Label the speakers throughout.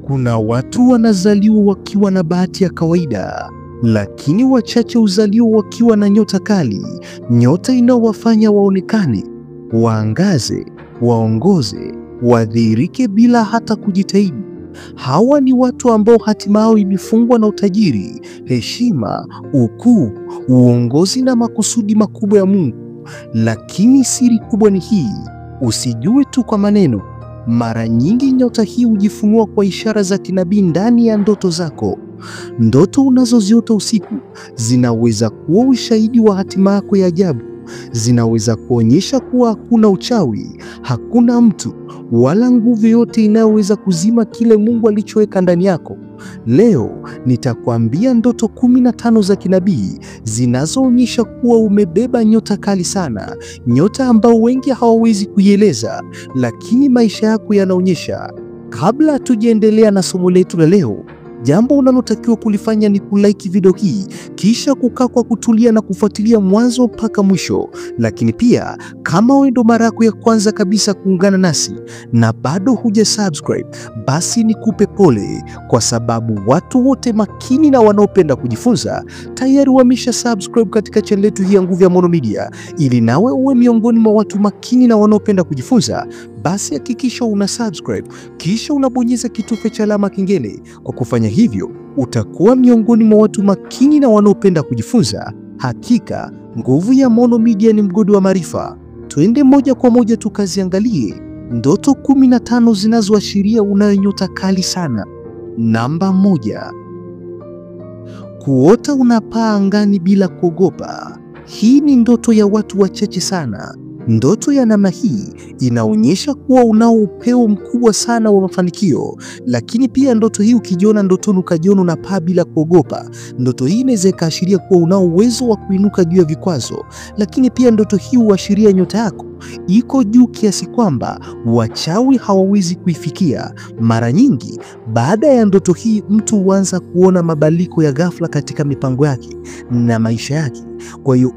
Speaker 1: Kuna watu wanazaliwa wakiwa na bahati ya kawaida, lakini wachache huzaliwa wakiwa na nyota kali, nyota inayowafanya waonekane, waangaze, waongoze, wadhihirike bila hata kujitahidi. Hawa ni watu ambao hatima yao imefungwa na utajiri, heshima, ukuu, uongozi na makusudi makubwa ya Mungu. Lakini siri kubwa ni hii: usijue tu kwa maneno. Mara nyingi nyota hii hujifunua kwa ishara za kinabii ndani ya ndoto zako. Ndoto unazoziota usiku zinaweza kuwa ushahidi wa hatima yako ya ajabu. Zinaweza kuonyesha kuwa hakuna uchawi, hakuna mtu wala nguvu yote inayoweza kuzima kile Mungu alichoweka ndani yako. Leo nitakwambia ndoto 15 za kinabii zinazoonyesha kuwa umebeba nyota kali sana, nyota ambao wengi hawawezi kuieleza, lakini maisha yako yanaonyesha. Kabla tujaendelea na somo letu la leo, jambo unalotakiwa kulifanya ni kulike video hii, kisha kukaa kwa kutulia na kufuatilia mwanzo mpaka mwisho. Lakini pia kama wewe ndo mara yako ya kwanza kabisa kuungana nasi na bado huja subscribe, basi nikupe pole, kwa sababu watu wote makini na wanaopenda kujifunza tayari wamesha subscribe katika channel yetu hii ya Nguvu ya Maono Media. Ili nawe uwe miongoni mwa watu makini na wanaopenda kujifunza, basi hakikisha una subscribe kisha unabonyeza kitufe cha alama kengele. Kwa kufanya hivyo, utakuwa miongoni mwa watu makini na wanaopenda kujifunza. Hakika Nguvu ya Maono Media ni mgodi wa maarifa. Twende moja kwa moja tukaziangalie ndoto 15 zinazoashiria unayo nyota kali sana. Namba 1, kuota unapaa angani bila kuogopa. Hii ni ndoto ya watu wachache sana. Ndoto ya namna hii inaonyesha kuwa unao upeo mkubwa sana wa mafanikio. Lakini pia ndoto hii ukijiona ndotoni ukajiona unapaa bila kuogopa, ndoto hii inaweza ikaashiria kuwa unao uwezo wa kuinuka juu ya vikwazo. Lakini pia ndoto hii huashiria nyota yako iko juu kiasi kwamba wachawi hawawezi kuifikia. Mara nyingi baada ya ndoto hii mtu huanza kuona mabadiliko ya ghafla katika mipango yake na maisha yake. Kwa hiyo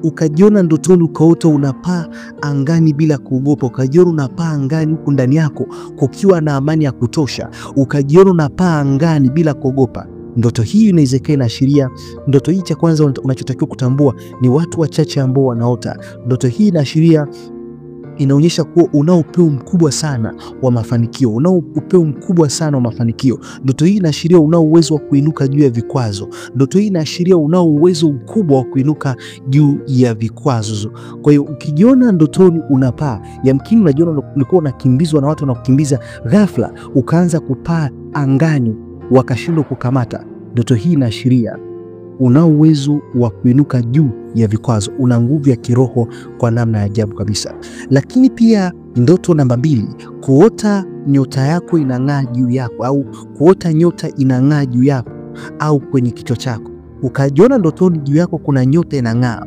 Speaker 1: ukajiona ndotoni ukaota unapaa angani bila kuogopa, ukajiona unapaa angani huku ndani yako kukiwa na amani ya kutosha, ukajiona unapaa angani bila kuogopa, ndoto hii inaweza kuwa inaashiria. Ndoto hii cha kwanza unachotakiwa kutambua ni watu wachache ambao wanaota ndoto hii. Inaonyesha kuwa unao upeo mkubwa sana wa mafanikio, unao upeo mkubwa sana wa mafanikio. Ndoto hii inaashiria unao uwezo wa kuinuka juu ya vikwazo. Ndoto hii inaashiria unao uwezo mkubwa wa kuinuka juu ya vikwazo. Kwa hiyo ukijiona ndotoni unapaa, yamkini unajiona ulikuwa unakimbizwa na watu wanakukimbiza, ghafla ukaanza kupaa angani wakashindwa kukamata. Ndoto hii inaashiria unao uwezo wa kuinuka juu ya vikwazo, una nguvu ya kiroho kwa namna ya ajabu kabisa. Lakini pia ndoto namba 2, kuota nyota yako inang'aa juu yako, au kuota nyota inang'aa juu yako au kwenye kichwa chako. Ukajiona ndotoni juu yako kuna nyota inang'aa,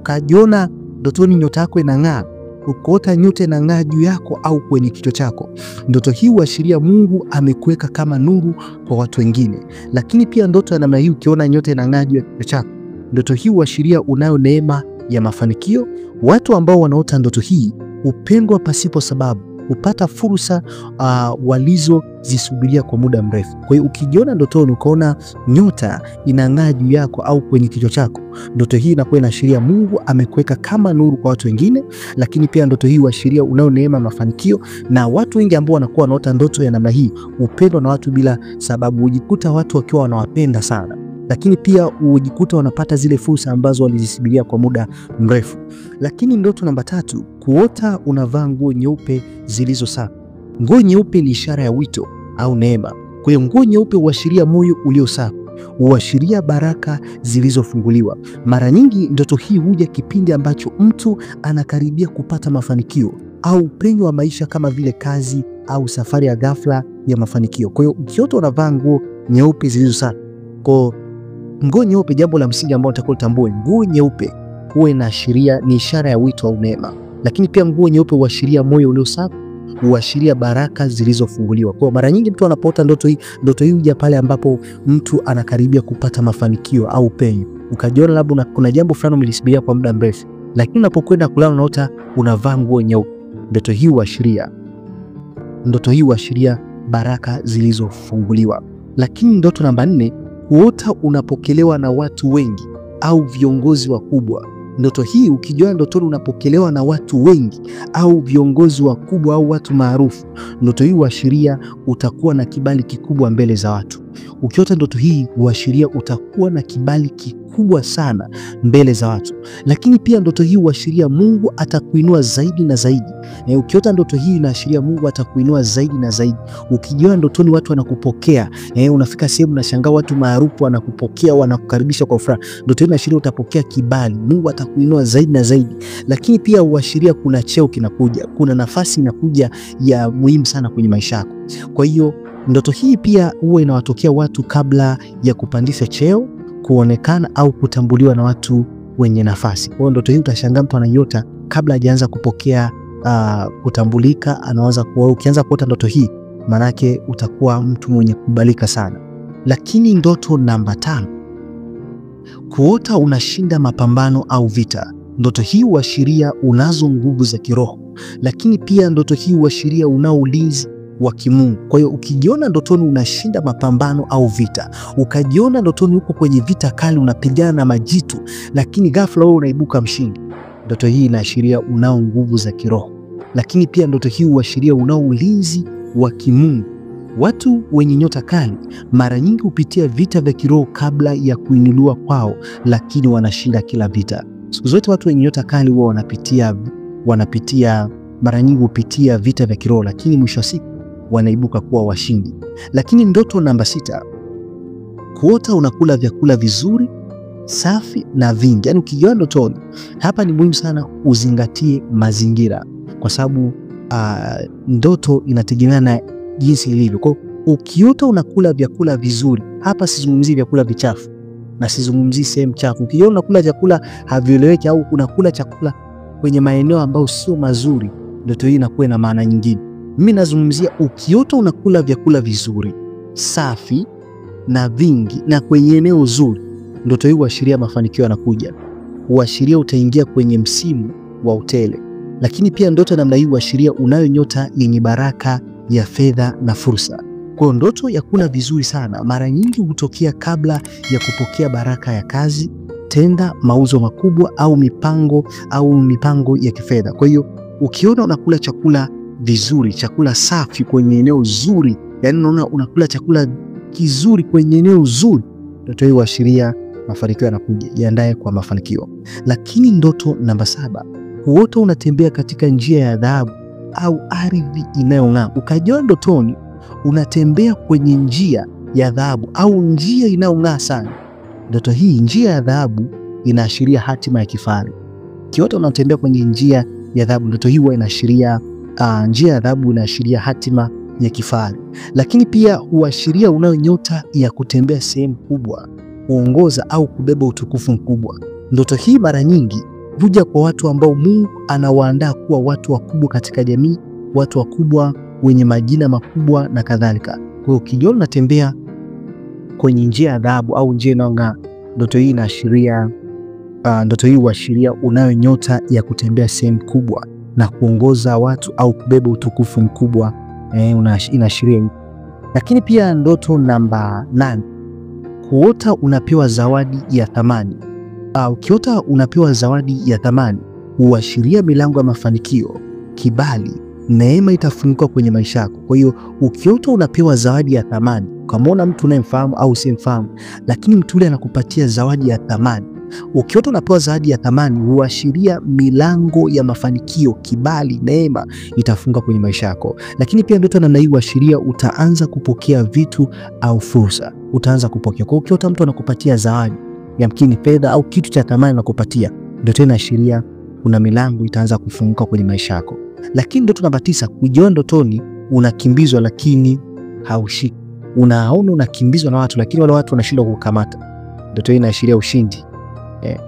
Speaker 1: ukajiona ndotoni nyota yako inang'aa, ukaota nyota inang'aa juu yako au kwenye kichwa chako, ndoto hii huashiria Mungu amekuweka kama nuru kwa watu wengine. Lakini pia ndoto ya namna hii ukiona nyota inang'aa juu ya kichwa chako, ndoto hii huashiria unayo neema ya mafanikio. Watu ambao wanaota ndoto hii hupendwa pasipo sababu, hupata fursa walizozisubiria kwa muda mrefu. Kwa hiyo ukijiona ndotoni ukaona nyota inang'aa juu yako au kwenye kichwa chako, ndoto hii inakuwa inaashiria Mungu amekuweka kama nuru kwa watu wengine. Lakini pia ndoto hii huashiria unao neema mafanikio, na watu wengi ambao wanakuwa wanaota ndoto ya namna hii hupendwa na watu bila sababu. Hujikuta watu wakiwa wanawapenda sana, lakini pia hujikuta wanapata zile fursa ambazo walizisubiria kwa muda mrefu. Lakini ndoto namba 3, kuota unavaa nguo nyeupe zilizo safi. Nguo nyeupe ni ishara ya wito au neema. Kwa hiyo nguo nyeupe huashiria moyo ulio safi, huashiria baraka zilizofunguliwa. Mara nyingi ndoto hii huja kipindi ambacho mtu anakaribia kupata mafanikio au upenyo wa maisha, kama vile kazi au safari ya ghafla ya mafanikio. Kwa hiyo ukiota unavaa nguo nyeupe zilizo safi, kwa nguo nyeupe, jambo la msingi ambalo utakalo tambue, nguo nyeupe huwa inaashiria ni ishara ya wito au neema. Lakini pia nguo nyeupe huashiria moyo ulio safi, huashiria baraka zilizofunguliwa. Kwa mara nyingi mtu anapoota ndoto hii huja pale ambapo mtu anakaribia kupata mafanikio au penyo. Ukajiona labda kuna jambo fulani umelisubiria kwa muda mrefu, lakini unapokwenda kulala unaota unavaa nguo nyeupe, ndoto hii huashiria baraka zilizofunguliwa. Lakini ndoto namba 4, kuota unapokelewa na watu wengi au viongozi wakubwa. Ndoto hii ukijiona ndotoni unapokelewa na watu wengi au viongozi wakubwa au watu maarufu, ndoto hii huashiria utakuwa na kibali kikubwa mbele za watu. Ukiota ndoto hii huashiria utakuwa na kibali kikubwa sana mbele za watu. Lakini pia ndoto hii huashiria Mungu atakuinua zaidi na zaidi. Ukiota ndoto hii inaashiria Mungu atakuinua zaidi na zaidi. Ukijiona ndotoni watu wanakupokea, unafika sehemu unashangaa watu maarufu wanakupokea, wanakukaribisha kwa furaha, ndoto hii inaashiria utapokea kibali, Mungu atakuinua zaidi na zaidi. Lakini pia huashiria kuna cheo kinakuja, kuna nafasi inakuja ya muhimu sana kwenye maisha yako. Kwa hiyo ndoto hii pia huwa inawatokea watu kabla ya kupandisha cheo, kuonekana au kutambuliwa na watu wenye nafasi. Kwa hiyo ndoto hii utashangaa mtu anaiota kabla hajaanza kupokea kutambulika, anaanza kuwa. Ukianza kuota ndoto hii manake utakuwa mtu mwenye kubalika sana. Lakini ndoto namba 5, kuota unashinda mapambano au vita. Ndoto hii huashiria unazo nguvu za kiroho, lakini pia ndoto hii huashiria unao ulinzi wa kimungu. Kwa hiyo ukijiona ndotoni unashinda mapambano au vita, ukajiona ndotoni uko kwenye vita kali unapigana na majitu, lakini ghafla wewe unaibuka mshindi, ndoto hii inaashiria unao nguvu za kiroho. Lakini pia ndoto hii huashiria unao ulinzi wa kimungu. Watu wenye nyota kali mara nyingi hupitia vita vya kiroho kabla ya kuinuliwa kwao, lakini wanashinda kila vita. Siku zote watu wenye nyota kali huwa wanapitia mara nyingi hupitia vita vya kiroho, lakini mwisho wa siku wanaibuka kuwa washindi. Lakini ndoto namba 6, kuota unakula vyakula vizuri, safi na vingi. Yaani ukijiona ndotoni, hapa ni muhimu sana uzingatie mazingira, kwa sababu ndoto inategemea na jinsi ilivyo. Kwa ukiota unakula vyakula vizuri, hapa sizungumzii vyakula vichafu na sizungumzii sehemu chafu. Ukijiona unakula vyakula havieleweki au unakula chakula kwenye maeneo ambayo sio mazuri, ndoto hii inakuwa na maana nyingine. Mimi nazungumzia ukiota unakula vyakula vizuri, safi na vingi na kwenye eneo zuri, ndoto hii huashiria mafanikio yanakuja, huashiria utaingia kwenye msimu wa utele. Lakini pia ndoto namna hii huashiria unayo nyota yenye baraka ya fedha na fursa. Kwa hiyo ndoto ya kula vizuri sana mara nyingi hutokea kabla ya kupokea baraka ya kazi, tenda, mauzo makubwa au mipango ya kifedha. Kwa hiyo ukiona unakula chakula vizuri, chakula safi kwenye eneo zuri, yani unaona unakula chakula kizuri kwenye eneo zuri, ndoto hii huashiria mafanikio yanakuja, jiandae kwa mafanikio. Lakini ndoto namba 7, kuota unatembea katika njia ya dhahabu au ardhi inayong'aa. Ukajiona ndotoni unatembea kwenye njia ya dhahabu au njia inayong'aa sana, ndoto hii, njia ya dhahabu, inaashiria hatima ya kifahari. Kiota unatembea kwenye njia ya dhahabu, ndoto hii huwa inaashiria njia ya dhahabu inaashiria hatima ya kifahari. Lakini pia huashiria unayo nyota ya kutembea sehemu kubwa, kuongoza au kubeba utukufu mkubwa. Ndoto hii mara nyingi huja kwa watu ambao Mungu anawaandaa kuwa watu wakubwa katika jamii, watu wakubwa wenye majina makubwa na kadhalika. Kwa hiyo ukijiona unatembea kwenye njia ya dhahabu au njia inayong'aa, ndoto hii inaashiria ndoto hii huashiria unayo nyota ya kutembea sehemu kubwa na kuongoza watu au kubeba utukufu mkubwa, inaashiria hivi. Lakini pia ndoto namba 8, kuota unapewa zawadi ya thamani. Ukiota unapewa zawadi ya thamani huashiria milango ya mafanikio, kibali, neema itafunguka kwenye maisha yako. Kwa hiyo ukiota unapewa zawadi ya thamani, ukamwona mtu unayemfahamu au usimfahamu, lakini mtu yule anakupatia zawadi ya thamani, ukiota unapewa zawadi ya thamani huashiria milango ya mafanikio, kibali, neema itafunguka kwenye maisha yako. Lakini pia ndoto namna hii huashiria utaanza kupokea vitu au fursa, utaanza kupokea. Kwa ukiota mtu anakupatia zawadi, yamkini fedha au kitu cha thamani anakupatia, ndoto inaashiria kuna milango itaanza kufunguka kwenye maisha yako. Lakini ndoto namba 9, kujiona ndotoni unakimbizwa lakini haushiki. Unaona unakimbizwa na watu lakini wale watu wanashindwa kukukamata, ndoto hii inaashiria ushindi,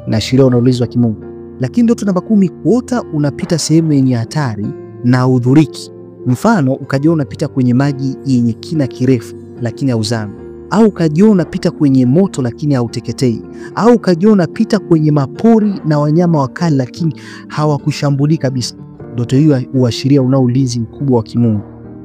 Speaker 1: inaashiria unaulizwa kimungu. Lakini ndoto namba 10, kuota unapita sehemu yenye hatari na udhuriki. Mfano, ukajiona unapita kwenye maji yenye kina kirefu lakini hauzami, au ukajiona unapita kwenye moto lakini hauteketei, au ukajiona unapita kwenye mapori na wanyama wakali lakini hawakushambulii kabisa, ndoto hiyo huashiria unao ulinzi mkubwa wa kimungu.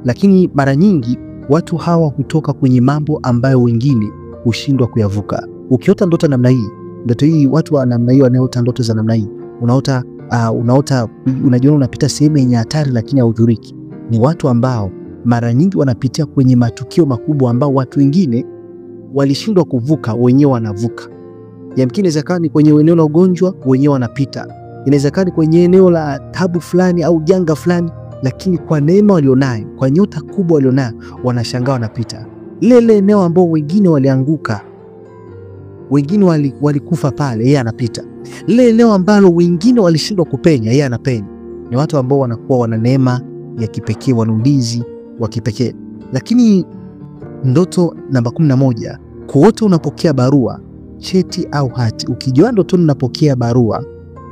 Speaker 1: Lakini mara nyingi Watu hawa hutoka kwenye mambo ambayo wengine hushindwa kuyavuka. Ukiota ndoto namna hii, watu wa namna hii wanaota ndoto za namna hii, unajiona unapita sehemu yenye hatari lakini haudhuriki. Ni watu ambao mara nyingi wanapitia kwenye matukio makubwa ambao watu wengine walishindwa kuvuka, wenyewe wanavuka. Yamkini inawezekana ni kwenye eneo la ugonjwa, wenyewe wanapita. Inawezekana kwenye eneo la tabu fulani au janga fulani, lakini kwa neema walionayo, kwa nyota kubwa walionayo, wanashangaa wanapita. Lile eneo ambao wengine walianguka, wengine walikufa pale, yeye anapita. Lile eneo ambalo wengine walishindwa kupenya, yeye anapenya. Ni watu ambao wanakuwa wana neema ya kipekee, wana ulinzi wa kipekee. Lakini ndoto namba 11, kuota unapokea barua, cheti au hati. Ukijiona ndotoni unapokea barua,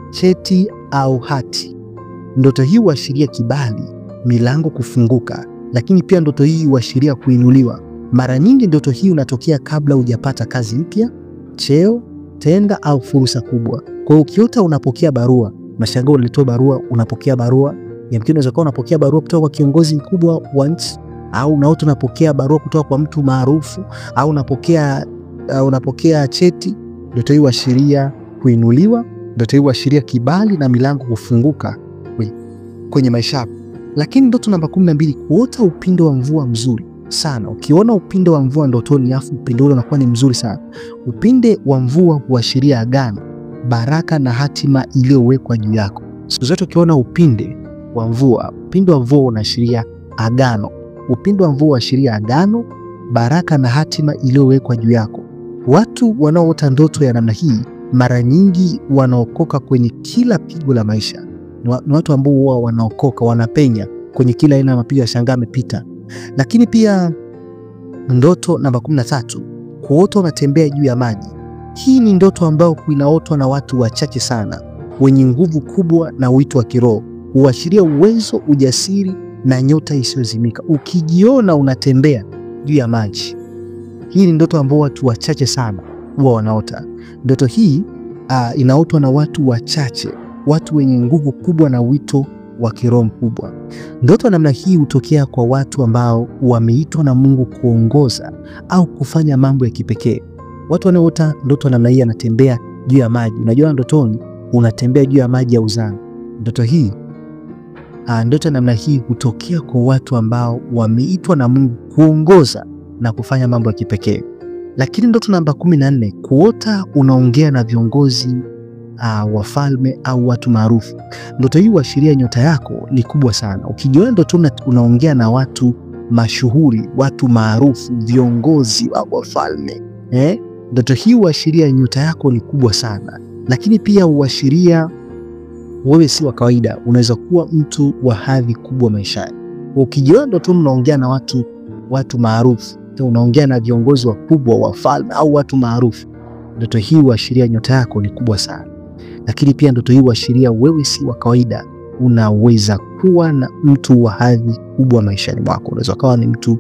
Speaker 1: cheti au hati, ndoto hii huashiria kibali, milango kufunguka. Lakini pia ndoto hii huashiria kuinuliwa. Mara nyingi ndoto hii unatokea kabla hujapata kazi mpya, cheo, tenda au fursa kubwa. Kwa hiyo ukiota unapokea barua, mashangao unaletewa barua, unapokea barua. Yamkini unaweza kuwa unapokea barua kutoka kwa kiongozi mkubwa wa nchi, au unaota unapokea barua kutoka kwa mtu maarufu, au unapokea cheti. Ndoto hii huashiria kuinuliwa. Ndoto hii huashiria kibali na milango kufunguka kwenye maisha yako. Lakini ndoto namba 12, kuota upinde wa mvua mzuri sana. Ukiona upinde wa mvua ndotoni, afu upinde ule unakuwa ni mzuri sana. Upinde wa mvua huashiria agano, baraka na hatima iliyowekwa juu yako. Siku zote ukiona upinde wa mvua unaashiria agano. Upinde wa mvua huashiria agano, baraka na hatima iliyowekwa juu yako. Watu wanaoota ndoto ya namna hii mara nyingi wanaokoka kwenye kila pigo la maisha. Ni watu ambao huwa wanaokoka, wanapenya kwenye kila aina ya mapigo ya shangaa amepita. Lakini pia ndoto namba 13, kuota unatembea juu ya maji. Hii ni ndoto ambayo inaotwa na watu wachache sana wenye nguvu kubwa na wito wa kiroho. Huashiria uwezo, ujasiri na nyota isiyozimika. Ukijiona unatembea juu ya maji, hii ni ndoto ambayo watu wachache sana huwa wanaota. Ndoto hii inaotwa na watu wachache, watu wenye nguvu kubwa na wito wa kiroho mkubwa. Ndoto namna hii hutokea kwa watu ambao wameitwa na Mungu kuongoza au kufanya mambo ya kipekee. Watu wanaoota ndoto namna hii anatembea juu ya maji. Unajua ndotoni unatembea juu ya maji ya uzani. Ndoto namna hii hutokea kwa watu ambao wameitwa na Mungu kuongoza na kufanya mambo ya kipekee. Lakini ndoto namba 14, kuota unaongea na viongozi, wafalme au watu maarufu. Ndoto hii huashiria nyota yako ni kubwa sana. Ukijiona ndoto unaongea na watu mashuhuri, watu maarufu, viongozi au wafalme, ndoto hii huashiria nyota yako ni kubwa sana. Lakini pia huashiria wewe si wa kawaida, unaweza kuwa mtu wa hadhi kubwa maishani. Ukijiona ndoto unaongea na watu maarufu, unaongea na viongozi wakubwa, wafalme au watu maarufu, ndoto hii huashiria nyota yako ni kubwa sana. Lakini pia ndoto hii huashiria wewe si wa kawaida, unaweza kuwa na mtu wa hadhi kubwa maishani mwako. Unaweza kuwa ni mtu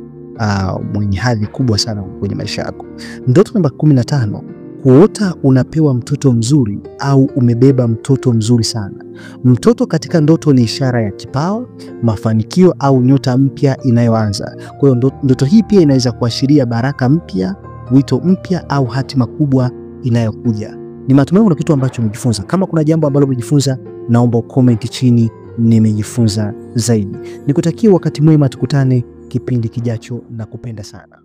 Speaker 1: mwenye hadhi kubwa sana kwenye maisha yako. Ndoto namba 15, kuota unapewa mtoto mzuri au umebeba mtoto mzuri sana. Mtoto katika ndoto ni ishara ya kipawa, mafanikio au nyota mpya inayoanza. Kwa hiyo ndoto hii pia inaweza kuashiria baraka mpya, wito mpya au hatima kubwa inayokuja. Ni matumaini kuna kitu ambacho umejifunza. Kama kuna jambo ambalo umejifunza, naomba comment chini, nimejifunza zaidi. Nikutakia wakati mwema, tukutane kipindi kijacho na kupenda sana.